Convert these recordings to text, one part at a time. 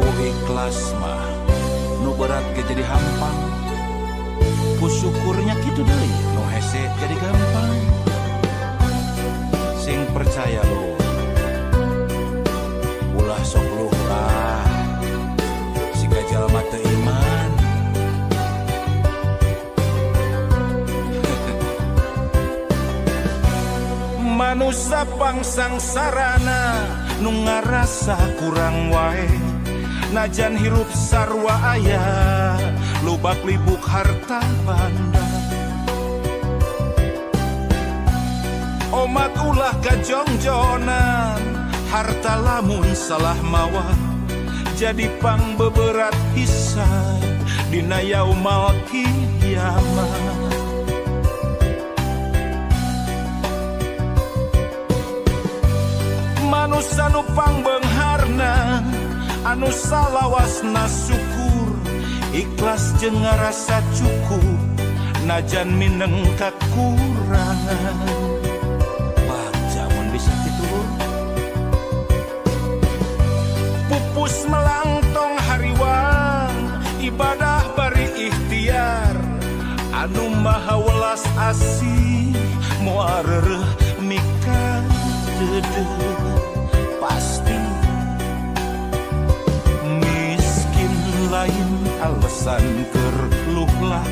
Ku ikhlas mah nu berat ge jadi hampang, ku syukurnya kitu deui nu hese jadi gampang. Sing percaya lu ulah sok luh lah siga jalma teu iman. Manusia pangsangsarana nu ngarasa kurang wae, najan hirup sarwa aya lubak libuk harta banda. Omat ulah kajongjonan, harta lamun salah mawa jadi pang beberat hisab dina yaumal kiamat. Manusia nu pangbeungharna anu salawasna syukur, ikhlas jeung ngarasa cukup najan mineng kakurangan. Baca mun bisa diturun pupus melangtong hariwang ibadah bari ikhtiar, anu maha welas asih moal reureuh mika pasti. Miskin lain alasan keur luhlah,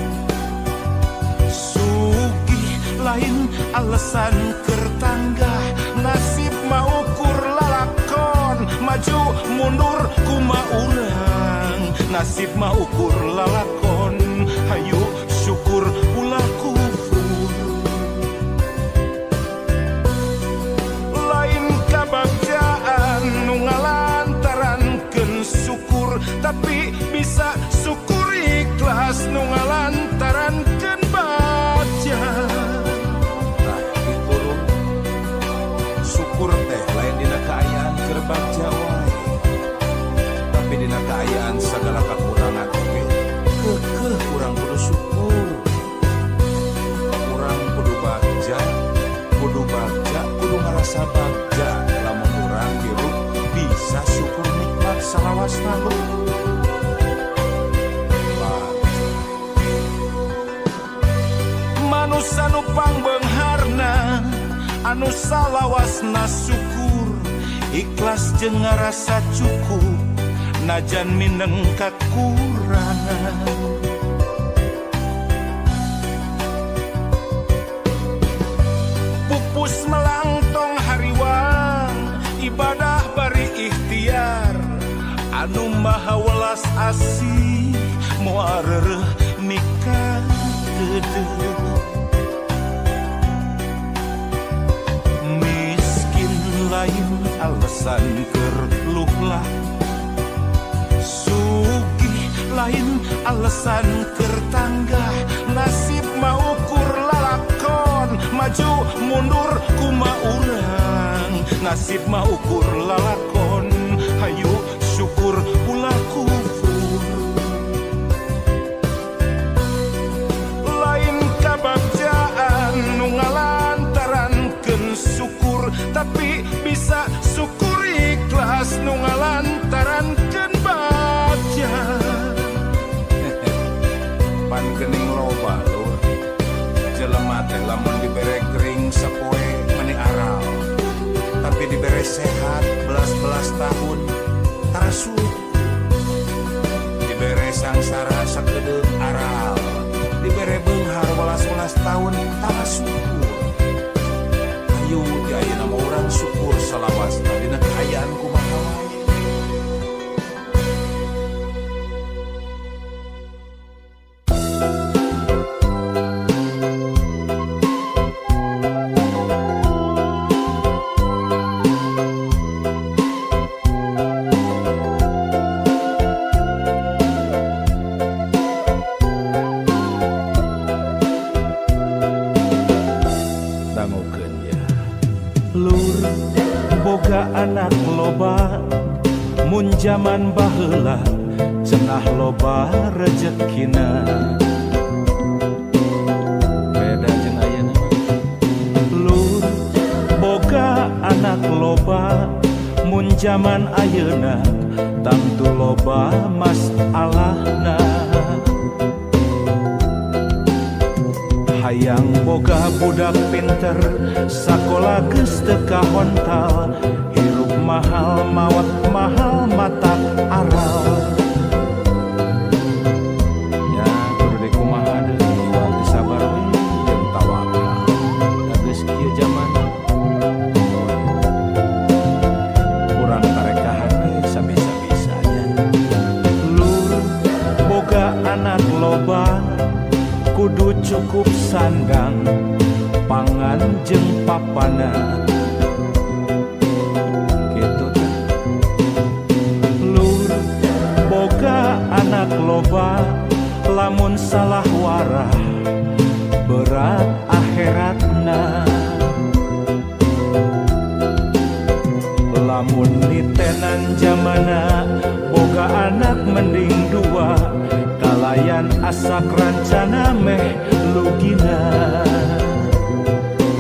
sugih lain alasan keur tanggah. Nasib mah ukur lalakon, maju mundur kumaha urang. Nasib mah ukur lalakon, hayu syukur ulah kufur. Kabagjaan nu ngalantarankeun syukur, tapi bisa syukur ikhlas nu ngalantarankeun baja. Nah, itu syukur teh lain dina kaayaan keur bagja wae, tapi dina kaayaan sagala kakurangan oge keukeuh urang kudu syukur. Urang kudu bagja, kudu ngarasa bagja. Lamun urang hirup bisa syukur nikmat salawasna lu. Manusia nu pangbeungharna anu salawasna syukur, ikhlas jeung ngarasa cukup najan mineng kakurangan. Pupus melangtong hariwang ibadah bari ikhtiar, anu maha welas asih moal reureuh mika deudeuh. Miskin lain alasan keur luhlah, sugih lain alasan keur tanggah. Nasib mah ukur lalakon, maju mundur kumaha urang. Nasib mah ukur lalakon, hayu syukur ulah kufur. Lain kabagjaan nu ngalantarankeun syukur, tapi bisa syukur ikhlas nu ngalantarankeun baja. Pan geuning loba lur, jelema teh lamun dibere gering sapoe meni aral, tapi dibere sehat belas-belas tahun tarasu, dibere sangsara sakedeung aral, dibere beunghar welas-welas tahun tarasu. Ayo di ayeuna mah urang syukur salawasna dina kaayaan kumaha wae. Anak loba mun jaman baheula cenah loba rezekina, beda jeung ayeuna. Lur boga anak loba mun zaman ayeuna tangtu loba masalahna. Hayang boga budak pinter sakola geus teu kahontal, hirup mahal mawat mahal matak aral. Ya kudu dikumaha deui warga sabar we jeung tawakal. Da geus kieu zaman urang tarekahan we sabisa-bisanya. Lur boga anak loba kudu cukup sandang pangan jeung papana. Kitu teh. Lur boga anak loba lamun salah warah berat akhiratna. Lamun nitenan zamana boga anak mending dua, kalayan asa rancana meh lugina.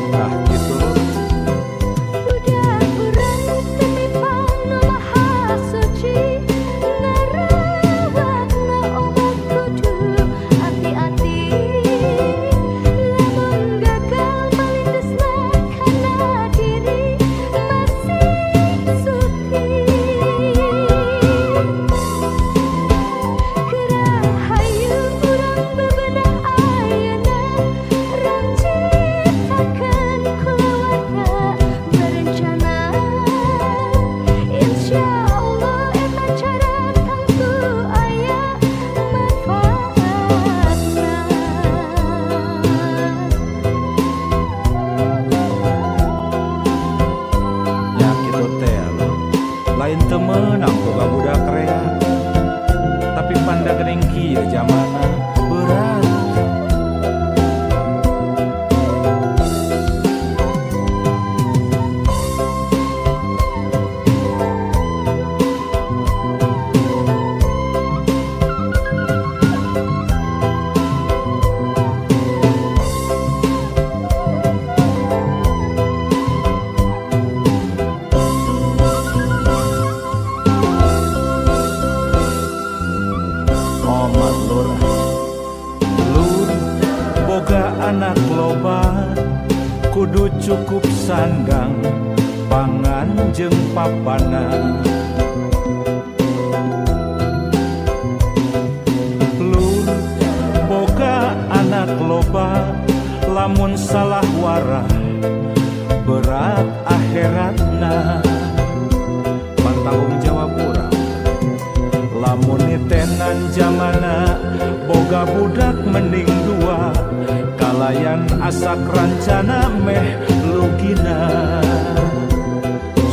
Nah gitu. Budak urang titipan nu maha suci, ngarawatna obat kudu hati-hati. Lamun gagal malindesna kana diri masih suci. Kerahayu urang bebenah ayeuna rancitakeun keluarga berencana. Insyaallah eta cara tangtu aya manfaatna. Ya kitu teh lo. Lain teu meunang boga budak rea. Tapi panda geuning kieu zamana berat. Omat lur. Lur boga anak loba kudu cukup sandang pangan jeung papana. Lur boga anak loba lamun salah warah berat akhiratna. Pantanggung jawab urang. Lamun nitenan zamana boga budak mending dua, kalayan asa rancana meh lugina.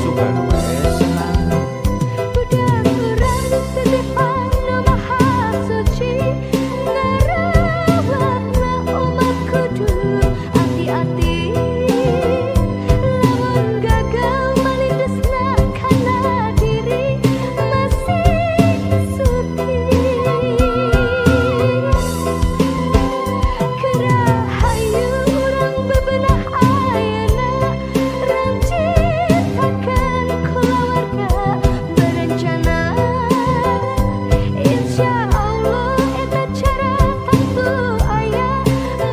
Sugan we senang. Budak urang titipan nu maha suci, ngarawatna umat kudu hati-hati. Lamun gagal malindesna kana diri masih suci. Kerahayu urang bebenah ayeuna rancitakeun keluarga berencana. Insyaallah eta cara tangtu aya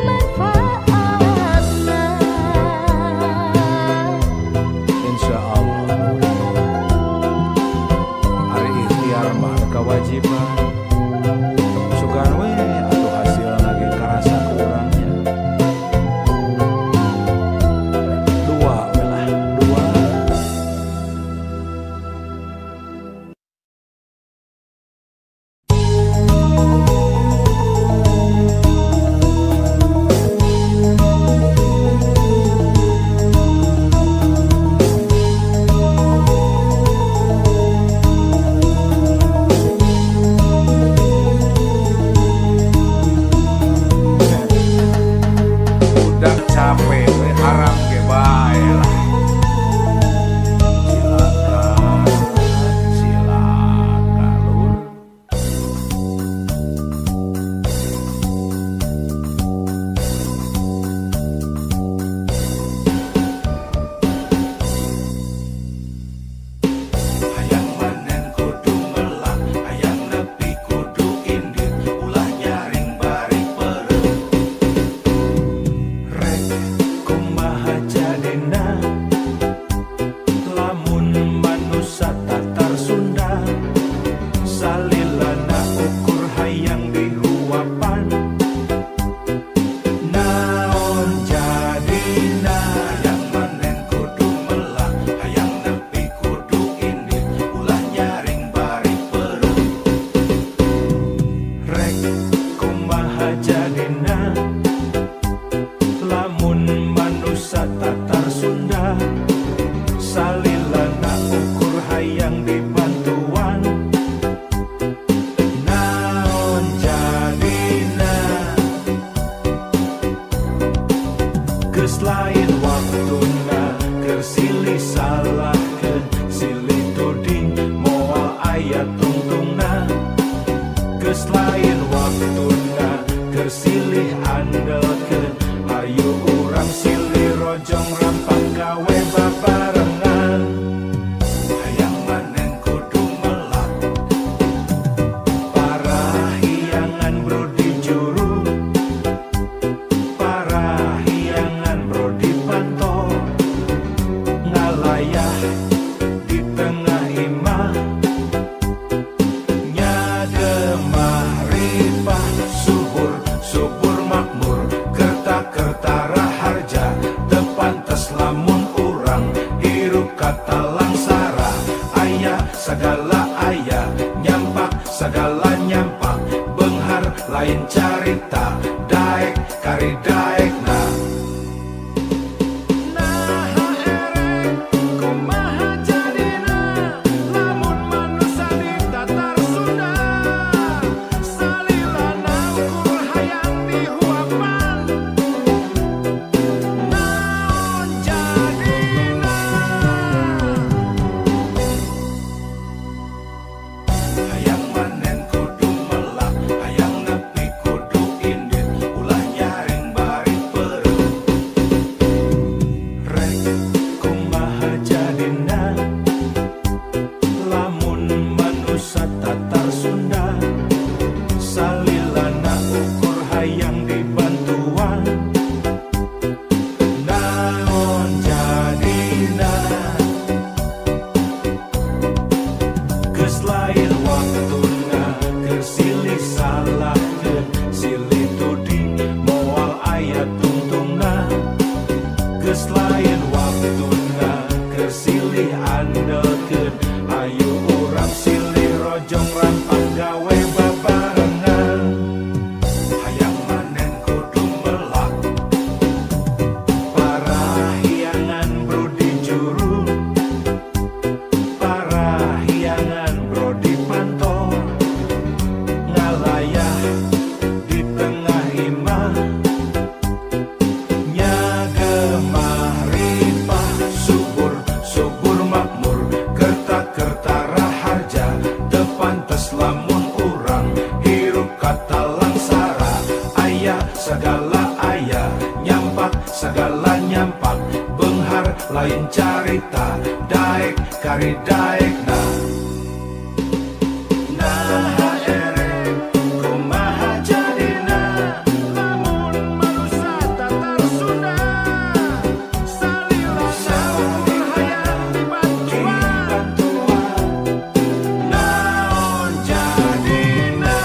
manfaatna. Insyaallah. Ari ikhtiar mah kewajiban. Sugan we atuh hasilna ge karasa ku urangnya. Dua we lah, dua. salilana ukur hayang dihuapan. Naon jadina hayang manen kudu melah, hayang nepi kudu indit, ulah nyaring bari perut. Rek kumaha jadina lamun manusia Tatar Sunda, salilana ukur hayang dibantuan. Naon jadina geus lain waktuna keur silih salahkeun, silih tuding moal aya tungtungna. Geus lain waktuna keur silih andelkeun, ayo urang silih rojong rampak gawe babarengan. Hayang manen kudu melah, parahiangan brodi juru, parahiangan brodi panto, ngalayah di tengah imah, nyademah ripah subur subur makmur, kerta-kerta raharja, tepantes lamun urang hirup kata langsara. Aya segala aya, nyampak segala nyampak, benghar lain carita, daek kari daek na. Naha erek kumaha jadina lamun manusia di Tatar Sunda, salilana ukur hayang dihuapan. Naon jadina hayang manen kudu melah, hayang nepi kudu indit, ulah nyaring bari perut. Rek kumaha jadina lamun manusia Tatar Sunda, salilana ukur hayang dibantuan. Naon jadina geus lain waktuna keur silih salahkeun, silih tuding moal aya tungtungna. Geus lain waktuna keur silih andelkeun, ayo urang silih rojong rampak gawe babarengan. Hayang manen kudu melah, parahiangan brodi juru, parahiangan brodi panto, ngalayah di tengah imah, nyagemah ripah subur subur makmur, kerta-kerta raharja, tepantes lamun urang hirup kata langsara. Aya segala aya, nyampak segala nyampak, benghar lain carita, daek kari daek na. Naha erek kumaha jadina lamun manusia Tatar Sunda, salilana ukur hayang dibantuan. Naon jadina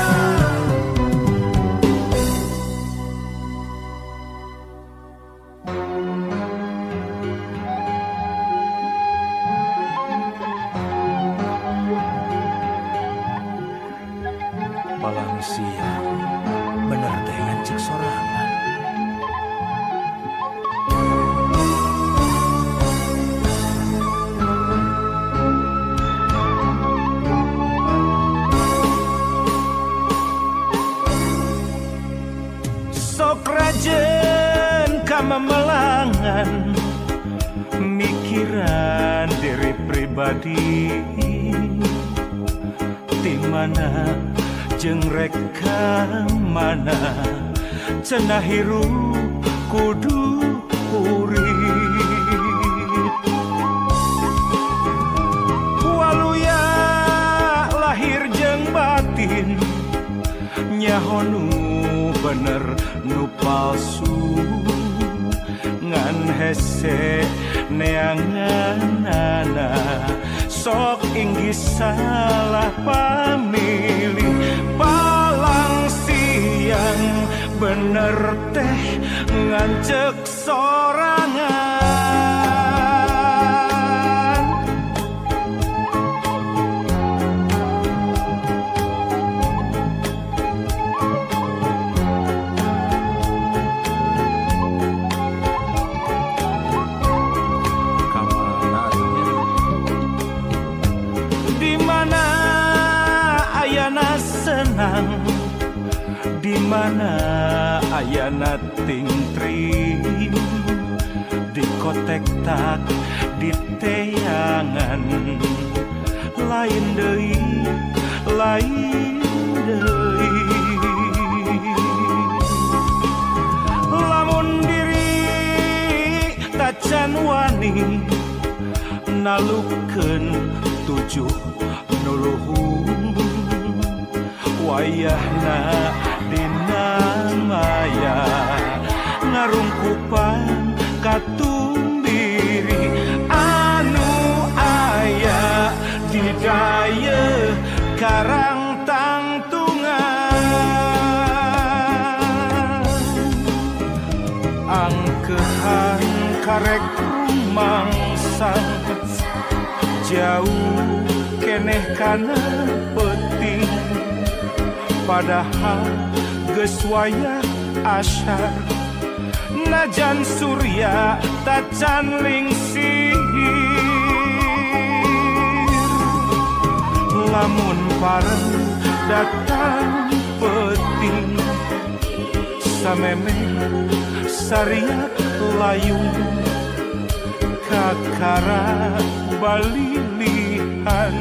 palang siang bener teh ngancik sorangan. Sok rajen kamamelangan, mikiran diri pribadi, di mana jeung reka mana cenah hirup kudu urip. Waluya lahir jeung batin, nyaho nu bener nu palsu, ngan hese neanganana sok inggih salah pamili. senang di mana ayana tingtrim di kotek tak di teangan lain deui lamun diri tacan wani nalukeun tujuh nuluhung wayahna dina maya ngarungkupan katumbiri anu aya di daya Karang Tangtungan angkehan karek rumangsang jauh keneh kana penting padahal geus wayah asyar najan surya tacan lingsir lamun pareng datang penting sameme sariak layung kakara balilihan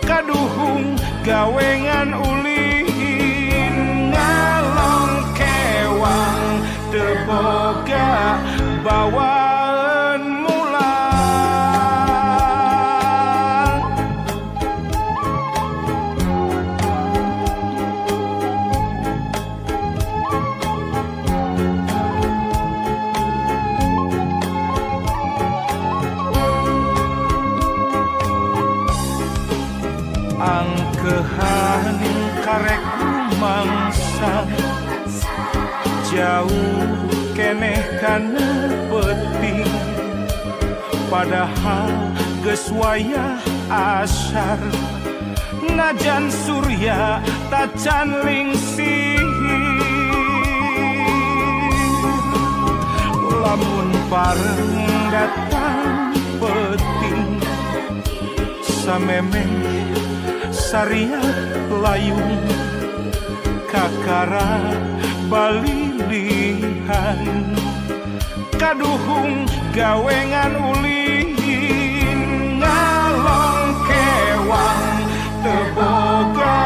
kaduhung gawengan ulin ngalong kewang teboga bawaan mulang angkehan karek rumangsa jauh keneh kana penting padahal geus wayah asyar najan surya tacan lingsir lamun pareng datang penting sameme sariak layung kakara balilihan kaduhung gawengan ulin ngalong kewang teboga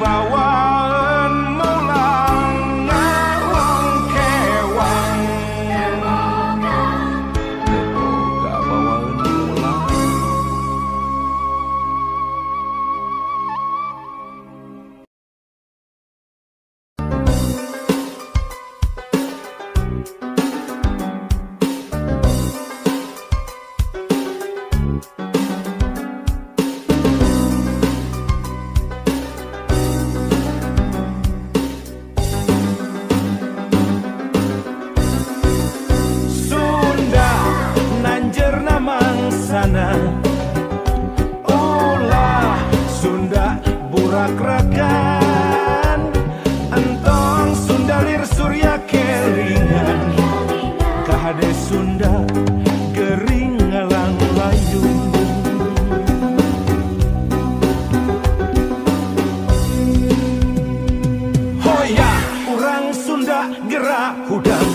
bawaan mulang ngalong kewang teboga bawaan mulang ulah Sunda burak-rakan entong Sunda lir surya kelingan kahade Sunda gering ngalang layung hoya urang Sunda gerak hudang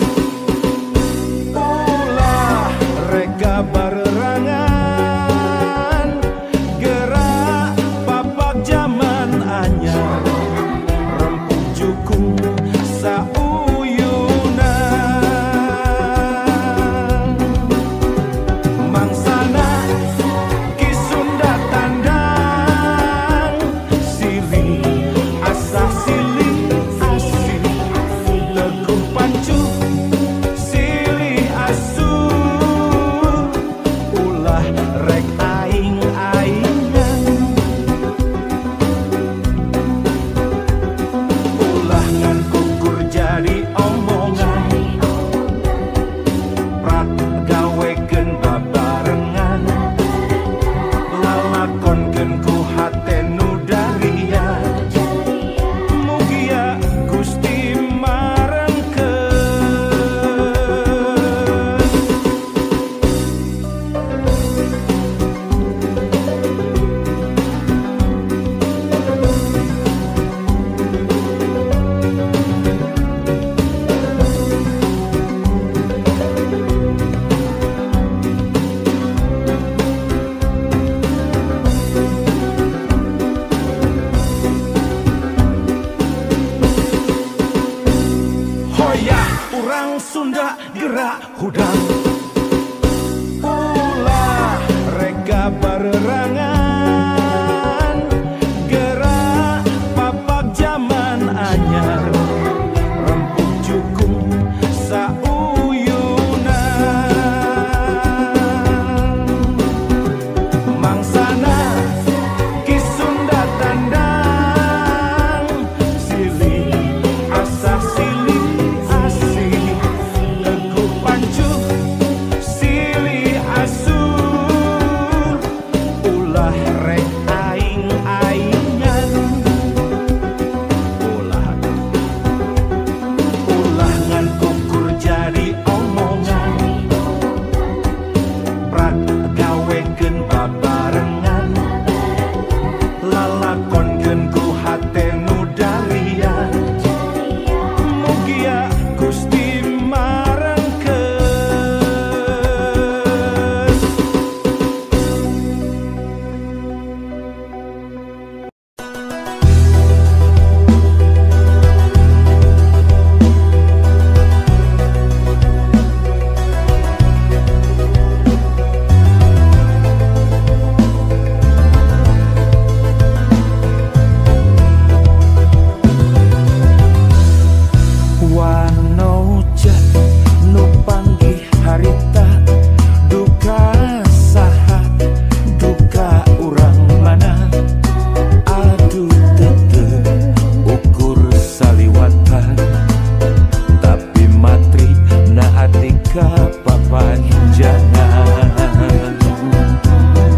ulah rega barerangan gerak papak zaman anyar gerak hudang ulah reka barerangan gerak papak zaman anyar rempuk jukung sauyunan mangsana kisunda tandang silih asah silih asih teguh pancuh silih asuh ulah rek aing-aingan ulah ngan ukur jadi omongan prak gawekeun babarengan lalakonkeun ku hate nu darian mugia Gusti marengkeun wanoja nu panggih harita duka saha duka urang mana aduh tetep ukur saliwatan tapi matri naatika papanjangan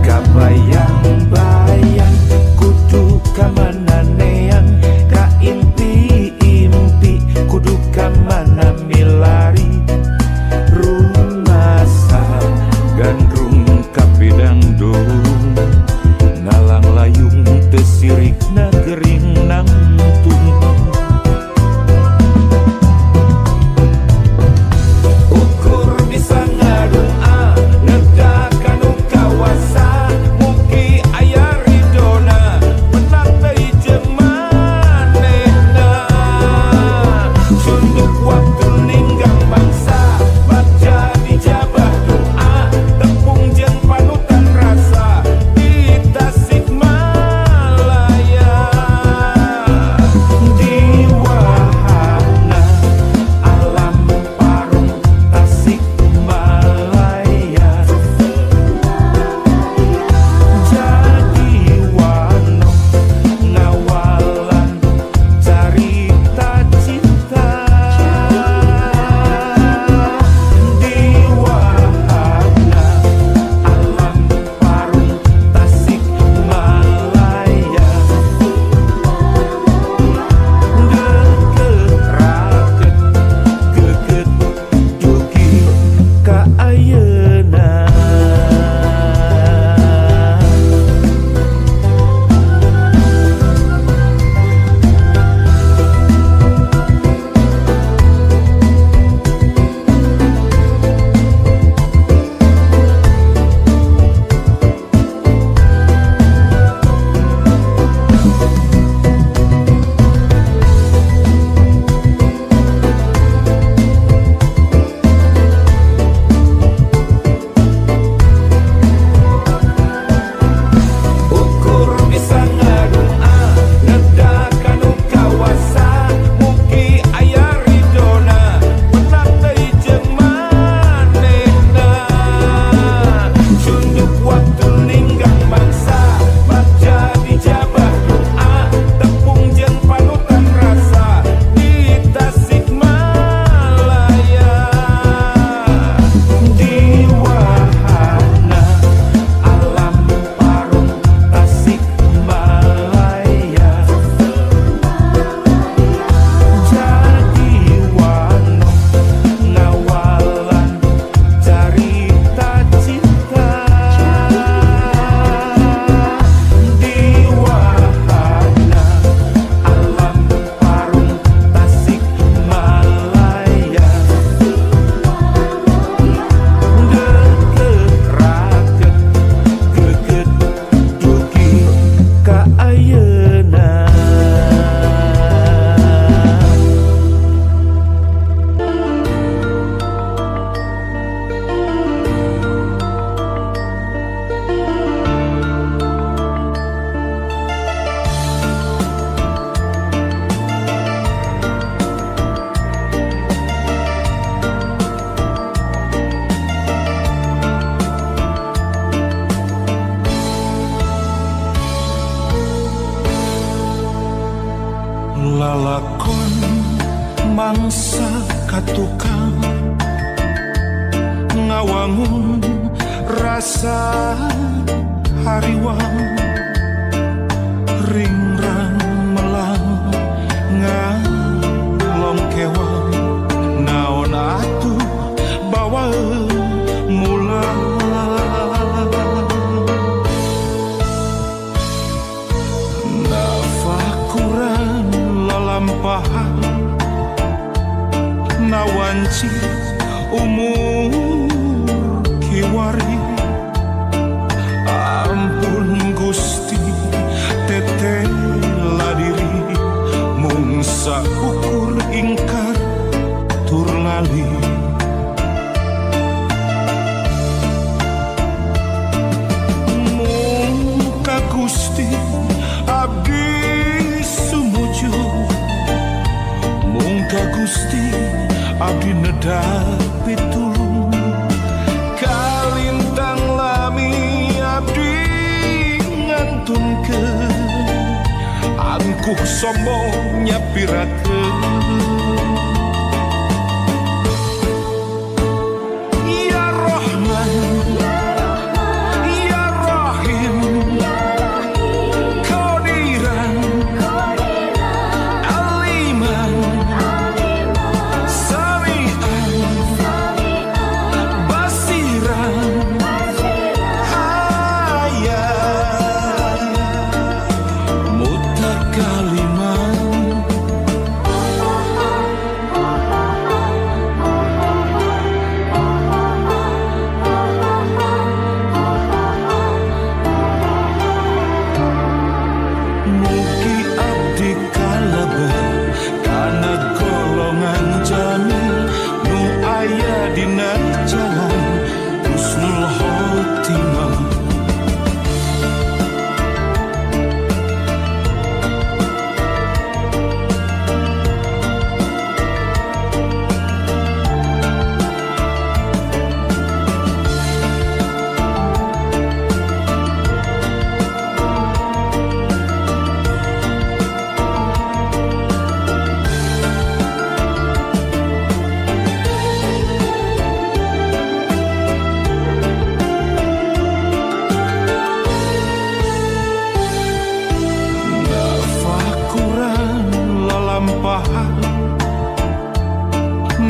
kabayang-bayang kudu kamananean ka impi-impi kudu kamana milari rumasa gandrung kapidangdung ngalang layung teu sirikna gering nangtung ukur bisa ngadua nedakan nu kawasa mugi aya ridona menang teh jemanehna sunduk waktu ninggang bangsa baca dijabah doa tepung jeung panutan rasa di Tasikmalaya di wahana alam parung Tasikmalaya jadi wano ngawalan carita cinta di wahana alam parung Tasikmalaya deket geget dugi ka ayeuna ukur bisa ngadua nedakan nu kawasa mugi aya ridona menang teh jemanehna sunduk waktu ninggang bangsa baca dijabah doa tepung jeung panutan rasa di Tasikmalaya di wahana alam parung Tasikmalaya jadi wano ngawalan carita cinta di wahana alam parung Tasikmalaya deket geget dugi ka ayeuna lalakon mangsa katukang ngawangun rasa hariwang ringrang melang ngalong kewang naon atuh bawa mulang nafakuran lalampahan nawanci umur kiwari ampun Gusti teteh ladiri mung saukur ingkar tur lali mung ka Gusti abdi sumuju mung ka Gusti abdi nedapi tulung kalintang lami abdi ngantunkeun angkuh sombong nyapirakeun ya Rahman ya Rahim Qadiran Aliman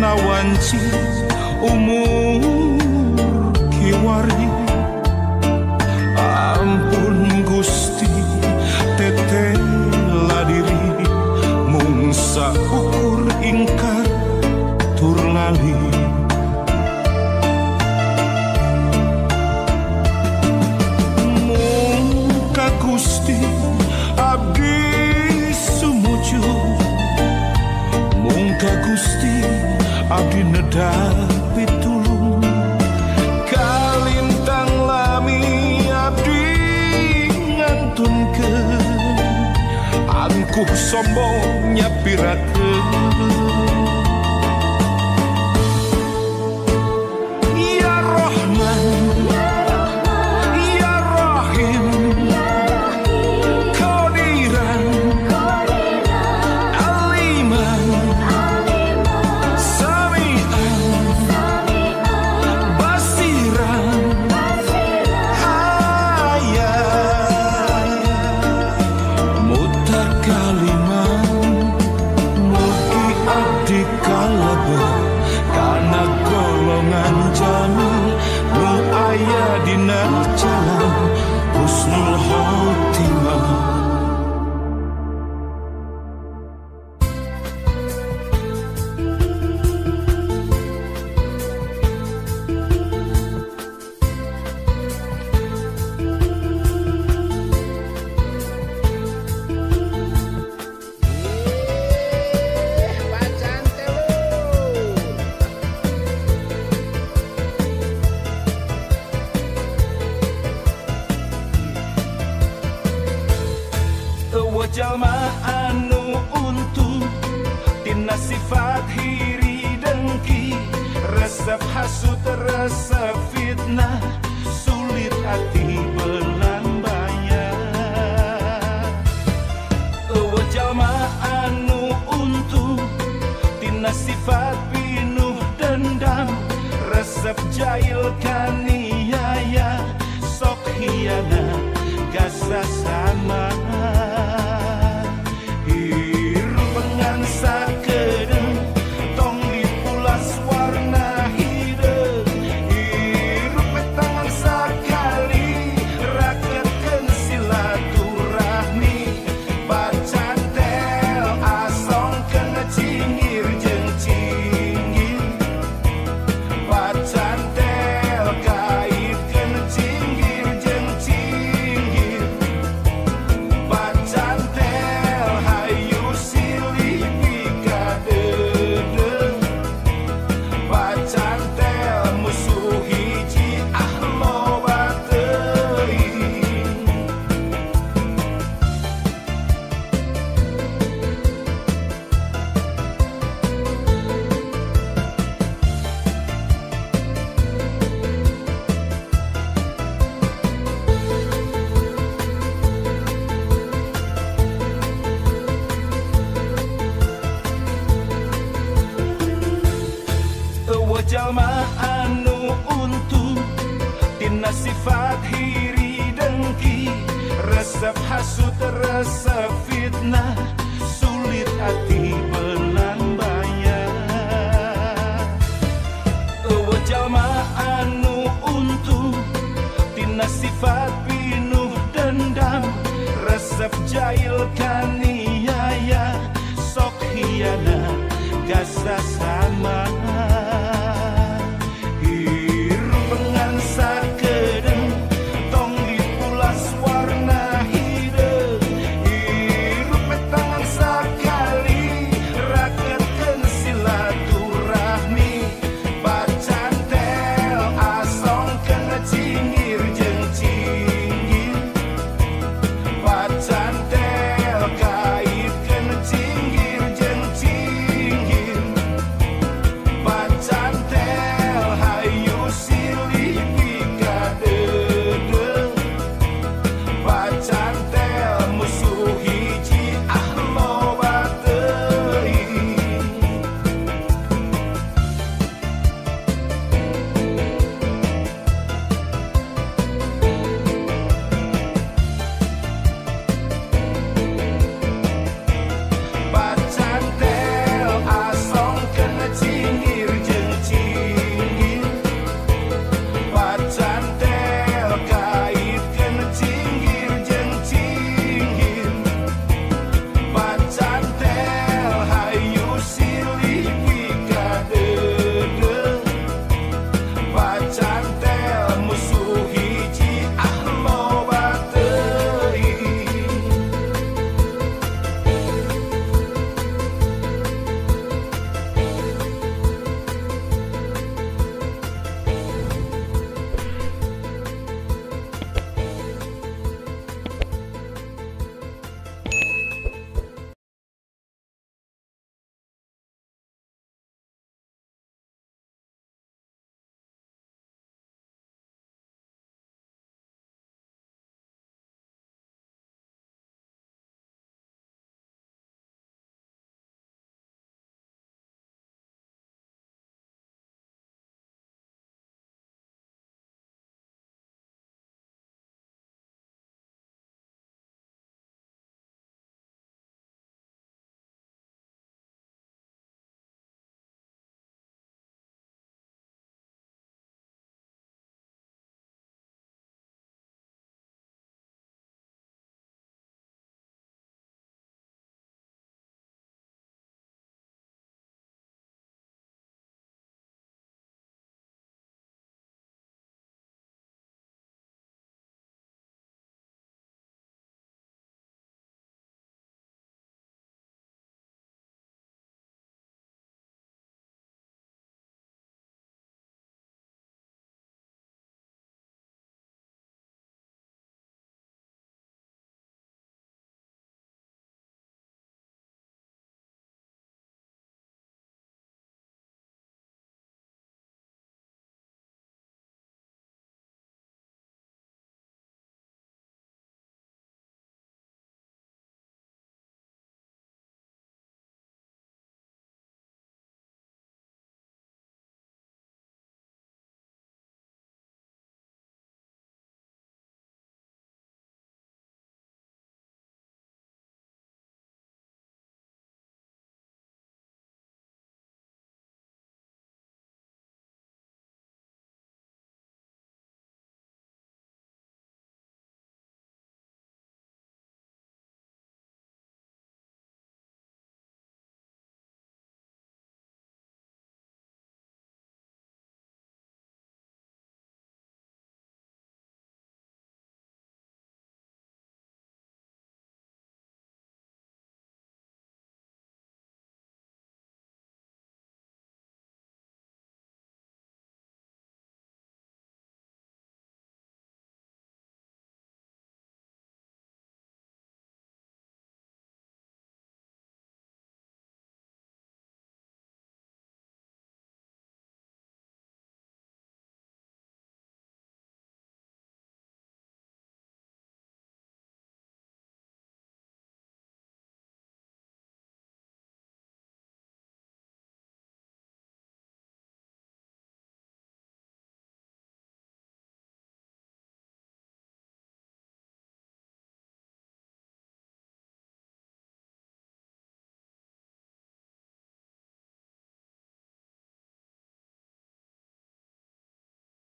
nawanci umur kiwari ampun Gusti teteh ladiri mung saukur ingkar tur lali mung ka Gusti abdi sumuju mung ka Gusti abdi nedapi tulung kalintang lami abdi ngantunkeun angkuh sombong nyapirakeun ya Rahman ya Rahim Qadiran Aliman karena golongan jamil nu aya dina jalan husnul khotimah. Jalma anu untung tina sifat hiri dengki resep hasut resep fitnah sulit hati belambaya jalma anu jail kaniaya sok hianat gasa sama hirup pengan sakedeng tong dipulas warna hidung hirup petangan sakali raketkeun silaturahmi bacantel asongkeun cinggir jeung cinggir bacantel kaitkeun cinggir jeung cinggir bacantel hayu silih pikadedeung bacantel musuh hiji loba teuing. Eueuh jalma anu untung tina sifat hiri dengki resep hasut resep fitnah sulit ati belang bayar. Eueuh jalma anu untung tina sifat pinuh dendam resep jail kaniaya sok hianat gasa